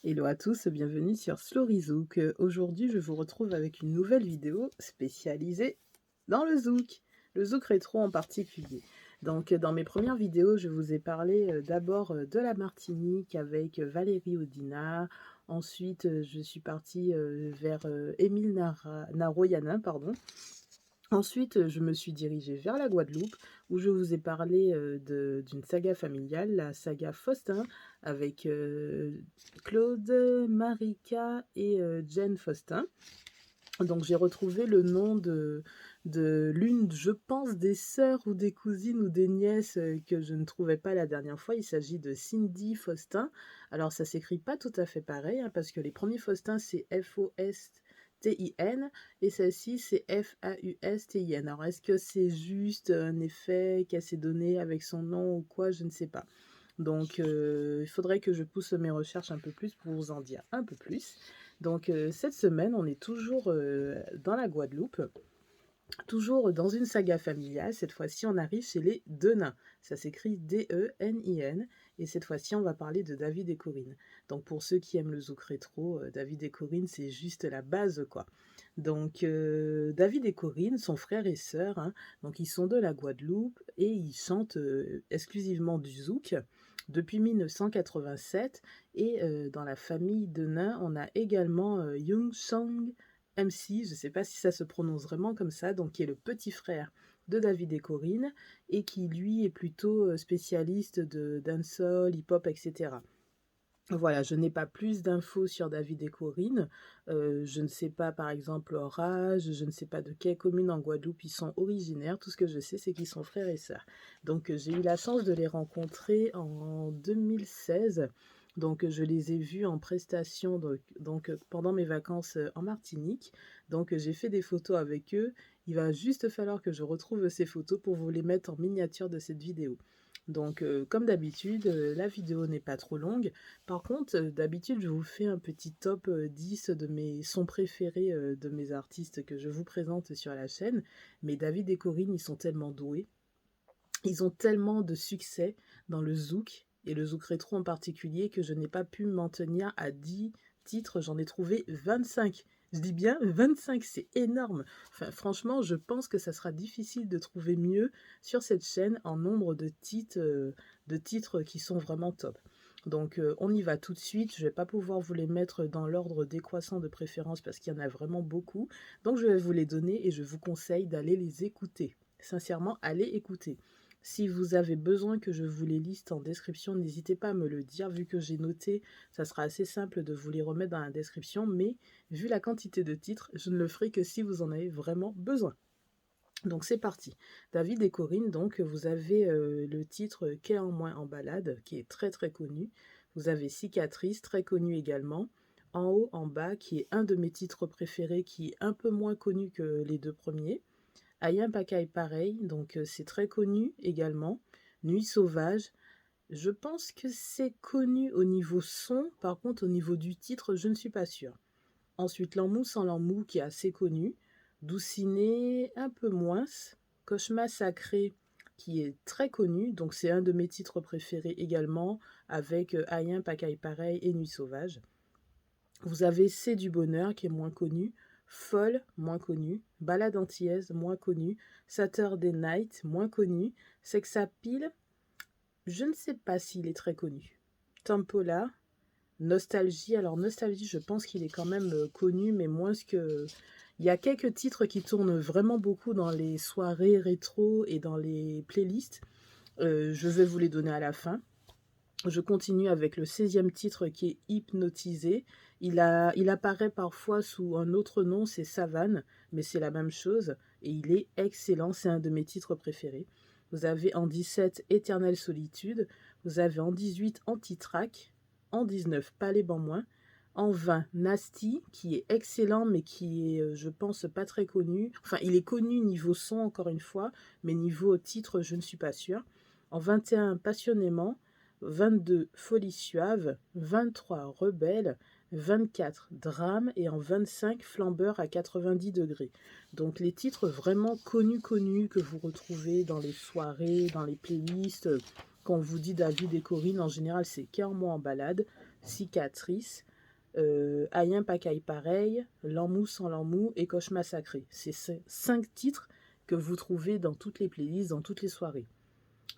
Hello à tous, bienvenue sur Slory Zouk. Aujourd'hui, je vous retrouve avec une nouvelle vidéo spécialisée dans le zouk rétro en particulier. Donc, dans mes premières vidéos, je vous ai parlé d'abord de la Martinique avec Valérie Odina. Ensuite, je suis partie vers Émile Naroyanin, pardon. Ensuite, je me suis dirigée vers la Guadeloupe, où je vous ai parlé d'une saga familiale, la saga Faustin, avec Claude, Marika et Jane Faustin. Donc j'ai retrouvé le nom de l'une, je pense, des sœurs ou des cousines ou des nièces que je ne trouvais pas la dernière fois. Il s'agit de Cindy Faustin. Alors ça s'écrit pas tout à fait pareil, hein, parce que les premiers Faustin c'est Faustin et celle-ci c'est Faustin. Alors est-ce que c'est juste un effet qu'elle s'est donné avec son nom ou quoi, je ne sais pas. Donc, il faudrait que je pousse mes recherches un peu plus pour vous en dire un peu plus. Donc, cette semaine, on est toujours dans la Guadeloupe, toujours dans une saga familiale. Cette fois-ci, on arrive chez les Denain. Ça s'écrit Denin. Et cette fois-ci, on va parler de David et Corinne. Donc, pour ceux qui aiment le zouk rétro, David et Corinne, c'est juste la base, quoi. Donc, David et Corinne sont frères et sœurs, hein. Donc, ils sont de la Guadeloupe et ils chantent exclusivement du zouk depuis 1987. Et dans la famille de nains, on a également Young Song MC, je ne sais pas si ça se prononce vraiment comme ça, donc qui est le petit frère de David et Corinne, et qui lui est plutôt spécialiste de dancehall, hip-hop, etc. Voilà, je n'ai pas plus d'infos sur David et Corinne. Je ne sais pas, par exemple, leur âge, je ne sais pas de quelle commune en Guadeloupe ils sont originaires. Tout ce que je sais, c'est qu'ils sont frères et sœurs. Donc, j'ai eu la chance de les rencontrer en 2016. Donc, je les ai vus en prestation pendant mes vacances en Martinique. Donc, j'ai fait des photos avec eux. Il va juste falloir que je retrouve ces photos pour vous les mettre en miniature de cette vidéo. Donc, comme d'habitude, la vidéo n'est pas trop longue. Par contre, d'habitude, je vous fais un petit top 10 de mes sons préférés de mes artistes que je vous présente sur la chaîne. Mais David et Corinne, ils sont tellement doués. Ils ont tellement de succès dans le zouk, et le zouk rétro en particulier, que je n'ai pas pu m'en tenir à 10 titres. J'en ai trouvé 25. Je dis bien 25, c'est énorme. Enfin, franchement, je pense que ça sera difficile de trouver mieux sur cette chaîne en nombre de titres qui sont vraiment top. Donc on y va tout de suite. Je ne vais pas pouvoir vous les mettre dans l'ordre décroissant de préférence parce qu'il y en a vraiment beaucoup. Donc je vais vous les donner et je vous conseille d'aller les écouter. Sincèrement, allez écouter. Si vous avez besoin que je vous les liste en description, n'hésitez pas à me le dire. Vu que j'ai noté, ça sera assez simple de vous les remettre dans la description. Mais vu la quantité de titres, je ne le ferai que si vous en avez vraiment besoin. Donc c'est parti. David et Corinne, donc vous avez le titre Qu'est en moins en balade, qui est très très connu. Vous avez Cicatrice, très connu également. En haut, en bas, qui est un de mes titres préférés, qui est un peu moins connu que les deux premiers. Aïe Pacaille pareil, donc c'est très connu également. Nuit sauvage, je pense que c'est connu au niveau son, par contre au niveau du titre, je ne suis pas sûre. Ensuite, L'Emmou sans l'Emmou, qui est assez connu. Douciné, un peu moins. Cauchemar sacré, qui est très connu, donc c'est un de mes titres préférés également, avec Aïen, Pacaille pareil et Nuit sauvage. Vous avez C'est du bonheur, qui est moins connu. Folle, moins connu. Balade antillaise, moins connu. Saturday Night, moins connu. Sex Appeal, je ne sais pas s'il est très connu. Tempola, Nostalgie, alors Nostalgie, je pense qu'il est quand même connu, mais moins que... Il y a quelques titres qui tournent vraiment beaucoup dans les soirées rétro et dans les playlists. Je vais vous les donner à la fin. Je continue avec le 16e titre qui est Hypnotisé. Il apparaît parfois sous un autre nom, c'est Savane, mais c'est la même chose. Et il est excellent, c'est un de mes titres préférés. Vous avez en 17 Éternelle Solitude. Vous avez en 18 Antitrack. En 19 Palais Ban En 20 Nasty, qui est excellent, mais qui est, je pense, pas très connu. Enfin, il est connu niveau son, encore une fois, mais niveau titre, je ne suis pas sûre. En 21 Passionnément. 22 Folie suave, 23 Rebelle, 24 Drame et en 25 Flambeur à 90 degrés. Donc les titres vraiment connus que vous retrouvez dans les soirées, dans les playlists. Quand on vous dit David et Corinne, en général c'est Cœur moi en balade, Cicatrice, Aïen Pacaille pareil, L'Emmou sans l'Emmou et Cauchemar Sacré. C'est 5 titres que vous trouvez dans toutes les playlists, dans toutes les soirées.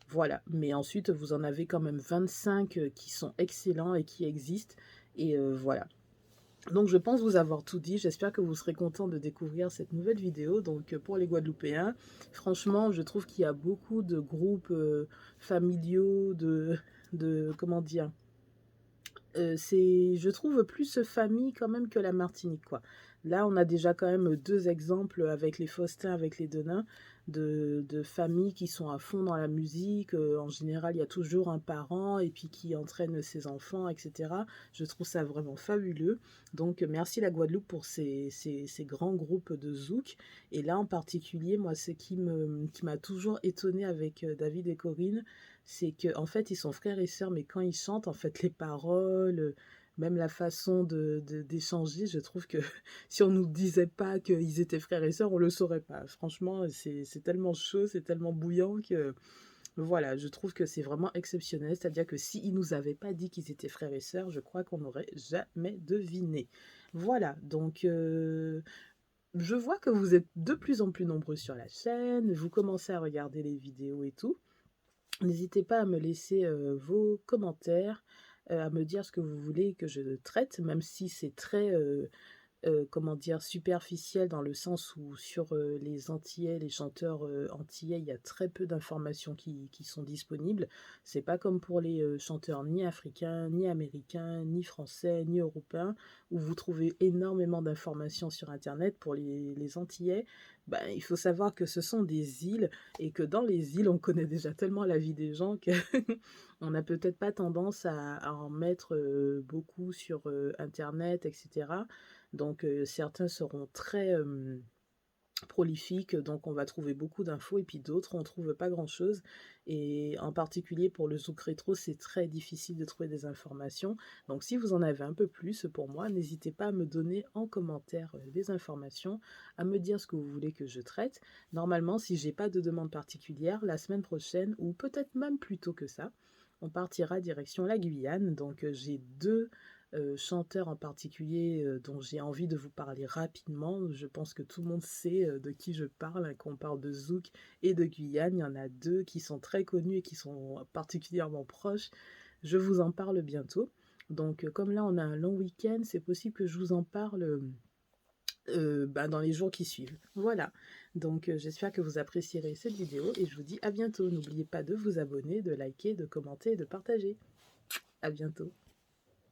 Voilà, mais ensuite vous en avez quand même 25 qui sont excellents et qui existent. Et voilà. Donc je pense vous avoir tout dit, j'espère que vous serez content de découvrir cette nouvelle vidéo. Donc pour les Guadeloupéens, franchement je trouve qu'il y a beaucoup de groupes familiaux, comment dire, c'est, je trouve, plus famille quand même que la Martinique, quoi. Là, on a déjà quand même 2 exemples avec les Faustins, avec les Denains, de familles qui sont à fond dans la musique. En général, il y a toujours un parent et puis qui entraîne ses enfants, etc. Je trouve ça vraiment fabuleux. Donc, merci la Guadeloupe pour ces grands groupes de zouk. Et là, en particulier, moi, ce qui m'a toujours étonnée avec David et Corinne, c'est qu'en fait, ils sont frères et sœurs, mais quand ils chantent, en fait, les paroles, même la façon d'échanger, je trouve que si on nous disait pas qu'ils étaient frères et sœurs, on le saurait pas. Franchement, c'est tellement chaud, c'est tellement bouillant que, voilà, je trouve que c'est vraiment exceptionnel. C'est-à-dire que s'ils nous avaient pas dit qu'ils étaient frères et sœurs, je crois qu'on n'aurait jamais deviné. Voilà, donc je vois que vous êtes de plus en plus nombreux sur la chaîne, vous commencez à regarder les vidéos et tout. N'hésitez pas à me laisser vos commentaires, à me dire ce que vous voulez que je traite, même si c'est très, comment dire, superficiel dans le sens où sur les Antillais, les chanteurs antillais, il y a très peu d'informations qui sont disponibles. C'est pas comme pour les chanteurs ni africains, ni américains, ni français, ni européens, où vous trouvez énormément d'informations sur Internet. Pour les Antillais, ben, il faut savoir que ce sont des îles et que dans les îles, on connaît déjà tellement la vie des gens que on n'a peut-être pas tendance à en mettre beaucoup sur Internet, etc. Donc certains seront très prolifiques, donc on va trouver beaucoup d'infos, et puis d'autres, on trouve pas grand-chose. Et en particulier pour le zouk rétro, c'est très difficile de trouver des informations. Donc si vous en avez un peu plus pour moi, n'hésitez pas à me donner en commentaire des informations, à me dire ce que vous voulez que je traite. Normalement, si j'ai pas de demande particulière, la semaine prochaine, ou peut-être même plus tôt que ça, on partira direction la Guyane. Donc j'ai 2 chanteurs en particulier dont j'ai envie de vous parler rapidement. Je pense que tout le monde sait de qui je parle, hein, quand on parle de zouk et de Guyane. Il y en a 2 qui sont très connus et qui sont particulièrement proches. Je vous en parle bientôt. Donc comme là on a un long week-end, c'est possible que je vous en parle bah, dans les jours qui suivent. Voilà, donc j'espère que vous apprécierez cette vidéo et je vous dis à bientôt. N'oubliez pas de vous abonner, de liker, de commenter et de partager. À bientôt.